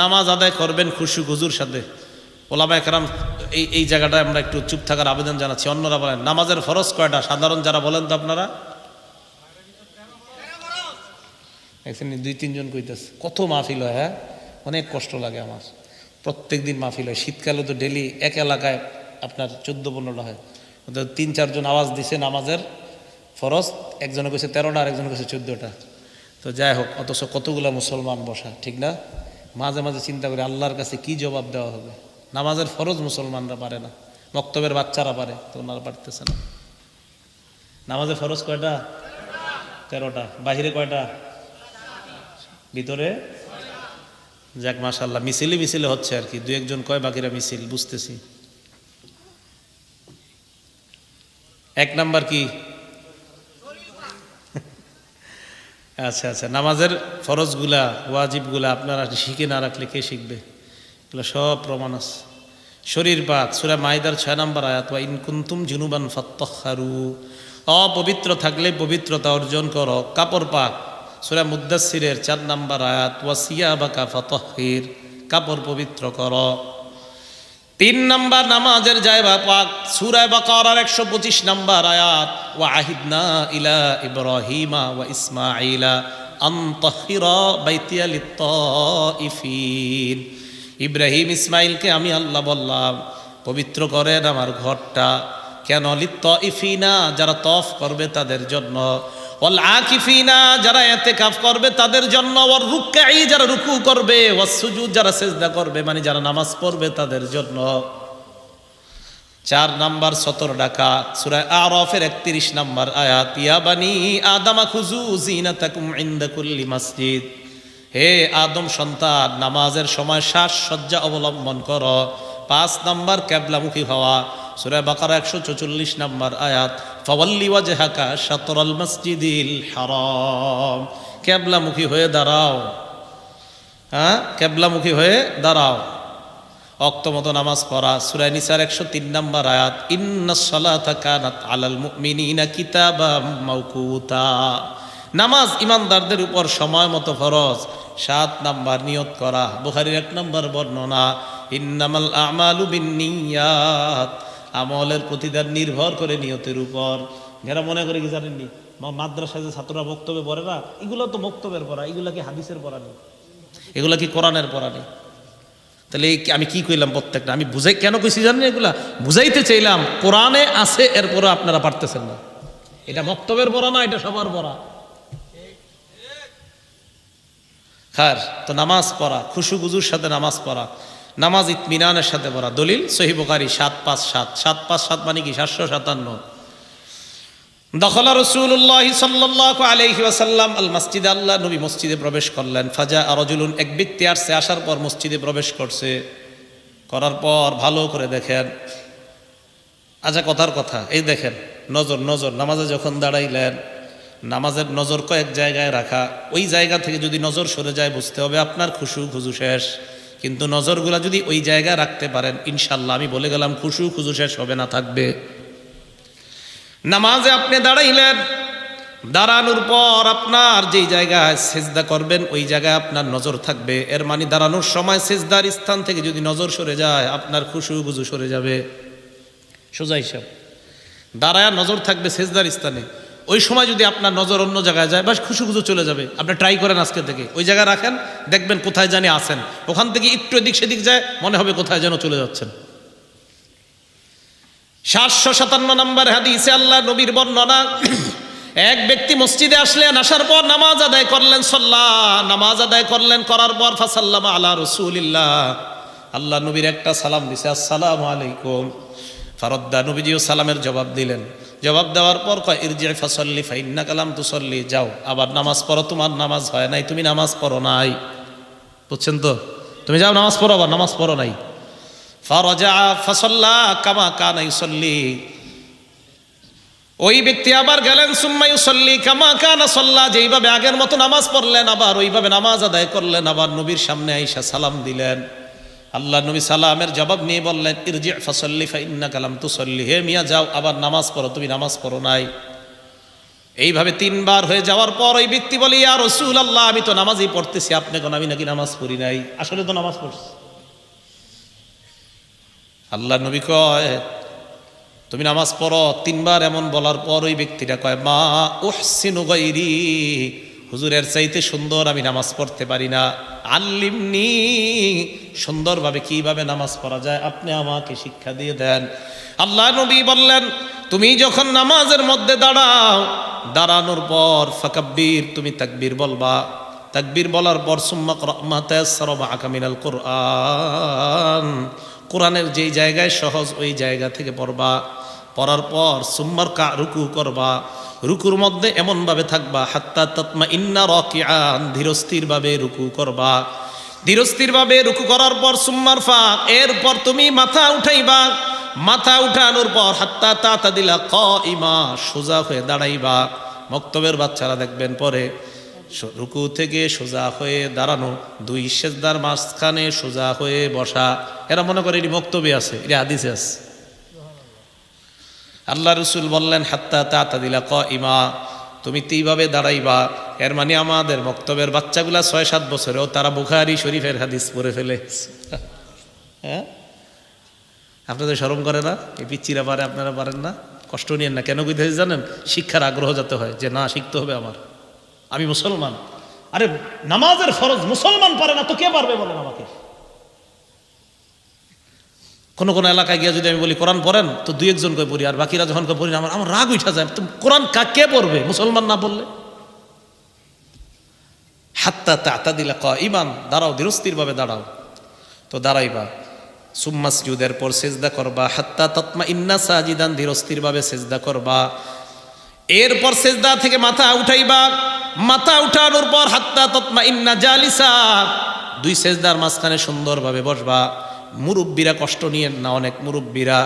নামাজ আদায় করবেন খুশু খুজুর সাথে। ওলামা একরাম এই জায়গাটায় আমরা একটু চুপ থাকার আবেদন জানাচ্ছি। অন্যরা বলেন নামাজের ফরজ কয়টা, সাধারণ যারা বলেন তো আপনারা। এখানে 2-3 জন কইতেছে। কত মাহফিল হয়, হ্যাঁ, অনেক কষ্ট লাগে আমার। প্রত্যেক দিন মাহফিল হয়, শীতকালে তো ডেলি এক এলাকায় আপনার 14-15টা হয়। 3-4 জন আওয়াজ দিছে নামাজের ফরজ, একজনে কইছে 13টা আর একজনে কইছে 14টা। তো যাই হোক, অথচ কতগুলো মুসলমান বসা, ঠিক না? মাঝে মাঝে চিন্তা করি আল্লাহর কাছে কি জবাব দেওয়া হবে। নামাজের ফরজ মুসলমানরা পারে না, মক্তবের বাচ্চারা পারে, তো ওনারা পারতেছে না। নামাজের ফরজ কয়টা? 13টা। বাহিরে কয়টা? ভিতরে? যাক মাশাআল্লাহ, মিছিলে হচ্ছে আর কি। 2-1 জন কয়, বাকিরা মিছিল, বুঝতেছি। 1 নাম্বার কি? আচ্ছা আচ্ছা, নামাজের ফরজগুলা ওয়াজিবগুলা আপনারা শিখে না রাখলে কে শিখবে? এগুলো সব প্রমাণ আছে। শরীর পাক, সূরা মাইদার 6 নম্বর আয়াত, ওয়া ইন কুনতুম জুনুবান ফাত্তাহহারু, অপবিত্র থাকলে পবিত্রতা অর্জন করো। কাপড় পাক, সূরা মুদ্দাসসিরের 4 নম্বর আয়াত, ওয়া সিয়াবাকা ফাতাহহির, কাপড় পবিত্র করো। 3 নম্বর নামাজের জায়গা পাক, সূরা বাকারার 125 নম্বর আয়াত, ওয়া আহিদনা ইলা ইব্রাহিমা ওয়া ইসমাঈলা আন তাহহিরা বাইতিয়া লিত-তাইফিন। ইব্রাহিম ইসমাইলকে আমি আল্লাহ বললাম পবিত্র করেন আমার ঘরটা। কেন? লিত-তাইফিনা, যারা তফ করবে তাদের জন্য, ওয়াল আকিফিনা, যারা ইতিকাফ করবে তাদের জন্য, ওয়ার রুকঈ, যারা রুকু করবে, ওয়াস সুজুদ, যারা সিজদা করবে, মানে যারা নামাজ পড়বে তাদের জন্য। 4 নাম্বার সতর ডাকা, সূরা আরাফের 31 নম্বর আয়াত, ইয়া বানি আদমা খুযু জিনাতাকুম ইনদা কুল্লি মসজিদ। হে আদম সন্তান, নামাজের সময় সাজসজ্জা অবলম্বন করো। 5 নাম্বার কিবলামুখী হওয়া, সূরা বাকারা 144 নম্বর আয়াত, ফাওয়াল্লি ওয়াজহাকা শাতরাল মসজিদিল হারাম, কিবলামুখী হয়ে দাঁড়াও। হ্যাঁ, কিবলামুখী হয়ে দাঁড়াও। ওয়াক্তমতো নামাজ পড়া, সূরা নিসার 103 নম্বর আয়াত, ইন্নাস সালাতা কানাত আলাল মুমিনিনা কিতাবাম মাওকুতা, নামাজ ইমানদারদের উপর সময় মতো ফরজ। 7 নাম্বার নিয়ত করা, বুখারীর 1 নম্বর বর্ণনা, ইন্নামাল আমালু বিন্নিয়াত, আমলের প্রতিদান নির্ভর করে নিয়তের উপর। যারা মনে করে কি জানেননি, মাদ্রাসায় যে ছাত্ররা বক্তব্যে পড়ে না, এগুলো তো বক্তব্যের পড়া, এগুলা কি হাদিসের পড়া নেই, এগুলা কি কোরআনের পড়া নেই? তাহলে আমি কি কইলাম প্রত্যেকটা? আমি বুঝাই কেন কইছি জানেন? এগুলা বুঝাইতে চাইলাম কোরআনে আছে, এরপরে আপনারা পারতেছেন না। এটা বক্তব্যের পড়া না, এটা সবার পড়া। খার তো নামাজ পড়া, খুশু গুজুর সাথে নামাজ পড়া, নামাজ ইতমিনানের সাথে পড়া। দলিল সহিহ বুখারী 757, 757 মানে কি? 757। দখলা রাসূলুল্লাহ সাল্লাল্লাহু আলাইহি ওয়াসাল্লাম আল মসজিদ, আল্লাহ নবী মসজিদে প্রবেশ করলেন। ফাজা রাজুলুন, এক ব্যক্তি আসছে, আসার পর মসজিদে প্রবেশ করছে। করার পর ভালো করে দেখেন, আচ্ছা কথার কথা, এই দেখেন নজর, নামাজে যখন দাঁড়াইলেন, নামাজের নজর কয়েক জায়গায় রাখা। ওই জায়গা থেকে যদি নজর সরে যায় বুঝতে হবে আপনার খুশু খুজু শেষ। কিন্তু নজরগুলা যদি ওই জায়গায় রাখতে পারেন, ইনশাল্লাহ আমি বলে গেলাম খুশু খুজু শেষ হবে না, থাকবে। নামাজে আপনি দাঁড়াইলেন, দাঁড়ানোর পর আপনার যেই জায়গায় সিজদা করবেন ওই জায়গায় আপনার নজর থাকবে। এর মানে দাঁড়ানোর সময় সিজদার স্থান থেকে যদি নজর সরে যায় আপনার খুশু খুজু সরে যাবে। সোজা হিসাব, দাঁড়ায় নজর থাকবে সিজদার স্থানে, ওই সময় যদি আপনার নজর অন্য জায়গায় যায় বাস খুশু খুজু চলে যাবে। আপনি ট্রাই করেন আজকে থেকে, ওই জায়গায় রাখেন, দেখবেন কোথায় জানি আছেন, ওখান থেকে একটু এদিক সেদিক যায়, মনে হবে কোথায় যেন চলে যাচ্ছেন। 757 নম্বর হাদিসে আল্লাহ নবীর বর্ণনা, এক ব্যক্তি মসজিদে আসলেন, আসার পর নামাজ আদায় করলেন, নামাজ আদায় করলেন, করার পর ফাসাল্লামা আলা রাসূলিল্লাহ, আল্লাহ নবীর একটা সালাম দিছে, আসসালামু আলাইকুম। ফারদ্দা, নবীজিও সালামের জবাব দিলেন। জবাব দেওয়ার পর কয় ইরজি ফাসাল্লি ফাইন্নাকা লাম তুসাল্লি, যাও আবার নামাজ পড়ো, তোমার নামাজ হয় নাই, তুমি নামাজ পড়ো নাই। বুঝছেন তো? তুমি যাও নামাজ পড়ো, আবার নামাজ পড়ো নাই। ফারাজা ফাসাল্লা কামা কানা ইউসাল্লি, ওই ব্যক্তি আবার গেলেন, সুম্মা ইউসাল্লি কামা কানা সাল্লা, যেইভাবে আগের মতো নামাজ পড়লেন আবার ওইভাবে নামাজ আদায় করলেন। আবার নবীর সামনে আইসা সালাম দিলেন। আল্লাহ নবী সালামের জবাব নিয়ে বললেন ইরজি ফাসাল্লি ফাইন্নাকা লাম তুসাল্লি, হে মিয়া যাও আবার নামাজ পড়ো, তুমি নামাজ পড়ো নাই। এইভাবে 3 বার হয়ে যাওয়ার পর ওই ব্যক্তি বলে, ইয়া রাসূলুল্লাহ, আমি তো নামাজই পড়তেছি, আপনি কোন আমি নাকি নামাজ পড়ি নাই? আসলে তো নামাজ পড়ছি। আল্লাহ নবী কয়, তুমি নামাজ পড়ো। 3 বার এমন বলার পর ওই ব্যক্তিটা কয়, মা উহসিনু গায়রি, হুজুরের চাইতে সুন্দর আমি নামাজ পড়তে পারি না, আল্লিমনি, সুন্দরভাবে কিভাবে নামাজ পড়া যায় আপনি আমাকে শিক্ষা দিয়ে দেন। আল্লাহ নবী বললেন, তুমি যখন নামাজের মধ্যে দাঁড়াও, দাঁড়ানোর পর ফাকাব্বির, তুমি তাকবীর বলবা। তাকবীর বলার পর সুম্মা ক্রা মা তায়াসসারা মাআকা মিনাল কুরআন, কোরআনের যেই জায়গায় সহজ ওই জায়গা থেকে পড়বা। পড়ার পর সুম্মার কা, রুকু করবা। রুকুর মধ্যে এমনভাবে থাকবা হাত্তা তাতমা ইন্না রাকিআন, ধীরস্থিরভাবে রুকু করবা। ধীরস্থিরভাবে রুকু করার পর সুম্মার ফাক, এরপর তুমি মাথা উঠাইবা। মাথা উঠানোর পর হাত্তা তাতাদিলা কাইমা, সোজা হয়ে দাঁড়াইবা। মক্তবের বাচ্চারা দেখবেন পরে রুকু থেকে সোজা হয়ে দাঁড়ানো, 2 সেজদার মাঝখানে সোজা হয়ে বসা। এরা মনে করে এটি মক্তবে আছে, এটি হাদিসে আছে। আল্লাহ রসুল বললেন হাত্তা তাতাদিলা কাইমা, তুমি এইভাবে দাঁড়াইবা। এর মানে আমাদের মক্তবের বাচ্চাগুলা 6-7 বছরেও তারা বুখারী শরীফের হাদিস পড়ে ফেলে। হ্যাঁ, আপনাদের শরম করে না? এই পিচ্চিরা পারে, আপনারা পারেন না? কষ্ট নিয়েন না। কেন কইতে জানেন? শিক্ষার আগ্রহ যাতে হয়, যে না শিখতে হবে আমার, আমি মুসলমান। আরে নামাজের ফরজ মুসলমান পারে না তো কে পারবে বলেন আমাকে? কোন কোন এলাকায় গিয়ে যদি আমি বলি কোরআন পড়েন, তো 2-1 জন কই পড়ি, আর বাকিরা যখন কই পড়ি না, আমার রাগ উঠা যায়। তো কোরআন কে পড়বে মুসলমান না বললে? হাত্তা তাতাদিলা কাইমান, দাঁড়াও, ধীরস্থিরভাবে দাঁড়াও। তো দাঁড়াইবা। সুম্মা সুজুদের পর সেজদা করবা। হাত্তা তাতমা ইন্না সাজিদান, ধীরস্থিরভাবে সেজদা করবা। এরপর সেজদা থেকে মাথা উঠাইবা। মাথা উঠানোর পর হাত্তা তাতমা ইন্না জালিসা, 2 সেজদার মাঝখানে সুন্দরভাবে বসবা। মুরব্বীরা কষ্ট নিয়েন না, অনেক মুরব্বীরা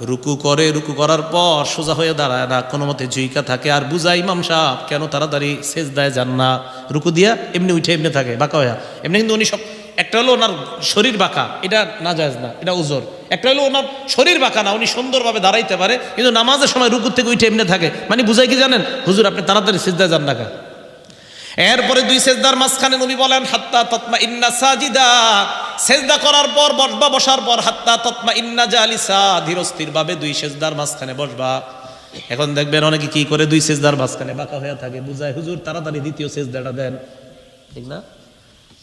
রুকু করে, রুকু করার পর সোজা হয়ে দাঁড়ায় না, কোনো মতে জুইকা থাকে। আর বুঝাই ইমাম সাহেব কেন তাড়াতাড়ি সেজদায় যান না, রুকু দিয়া এমনি উঠে এমনি থাকে বাঁকা হইয়া এমনি। কিন্তু উনি সব, একটা হলো ওনার শরীর বাঁকা, এটা নাজায়েজ না, এটা উজর। একটা হলো ওনার শরীর বাঁকা না, উনি সুন্দরভাবে দাঁড়াইতে পারে, কিন্তু নামাজের সময় রুকু থেকে উঠে এমনি থাকে। মানে বুঝাই কি জানেন? হুজুর আপনি তাড়াতাড়ি সেজদায় যান না কা। এরপরে 2 সেজদার মাঝখানে নবী বলেন হাত্তা তাতমা ইন্না সাজিদা, সেজদা করার পর বসবা। বসার পর হাত্তা তাতমা ইন্না জালিসা, ধীরস্থিরভাবে 2 সেজদার মাঝখানে বসবা। এখন দেখবেন অনেকে কি করে 2 সেজদার মাঝখানে বাঁকা হয়ে থাকে, বুঝায় হুজুর তাড়াতাড়ি দ্বিতীয় সেজদাটা দেন, ঠিক না?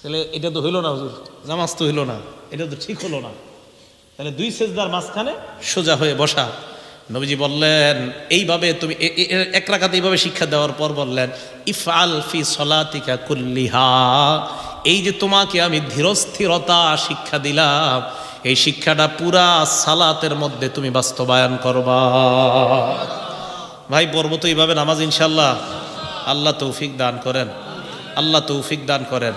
তাহলে এটা তো হইল না হুজুর, নামাজ তো হইল না, এটা তো ঠিক হলো না। তাহলে 2 সেজদার মাঝখানে সোজা হয়ে বসা। নবীজি বললেন এইভাবে তুমি 1 রাকাত এইভাবে শিক্ষা দেওয়ার পর বললেন ইফআল ফি সলাতিকা কুল্লিহা, এই যে তোমাকে আমি ধীরস্থিরতা শিক্ষা দিলাম, এই শিক্ষাটা পুরা সালাতের মধ্যে তুমি বাস্তবায়ন করবা। ভাই পড়বো তো এইভাবে নামাজ ইনশাল্লাহ। আল্লাহ তৌফিক দান করেন, আল্লাহ তৌফিক দান করেন।